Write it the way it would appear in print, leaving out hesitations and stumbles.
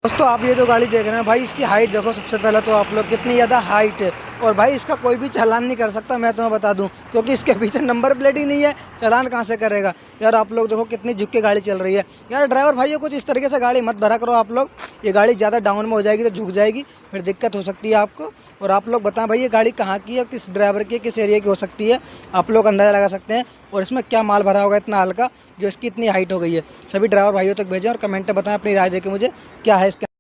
दोस्तों आप ये जो गाड़ी देख रहे हैं भाई, इसकी हाइट देखो। सबसे पहले तो आप लोग कितनी ज़्यादा हाइट है, और भाई इसका कोई भी चालान नहीं कर सकता, मैं तुम्हें बता दूं, क्योंकि इसके पीछे नंबर प्लेट ही नहीं है। चालान कहाँ से करेगा यार। आप लोग देखो कितनी झुक के गाड़ी चल रही है यार। ड्राइवर भाइयों कुछ इस तरीके से गाड़ी मत भरा करो आप लोग। ये गाड़ी ज़्यादा डाउन में हो जाएगी तो झुक जाएगी, फिर दिक्कत हो सकती है आपको। और आप लोग बताएं भाई ये गाड़ी कहाँ की है, किस ड्राइवर की, किस एरिया की हो सकती है, आप लोग अंदाज़ा लगा सकते हैं। और इसमें क्या माल भरा होगा इतना हल्का जो इसकी इतनी हाइट हो गई है। सभी ड्राइवर भाइयों तक भेजें और कमेंट में बताएं अपनी राय देकर मुझे क्या है इसका।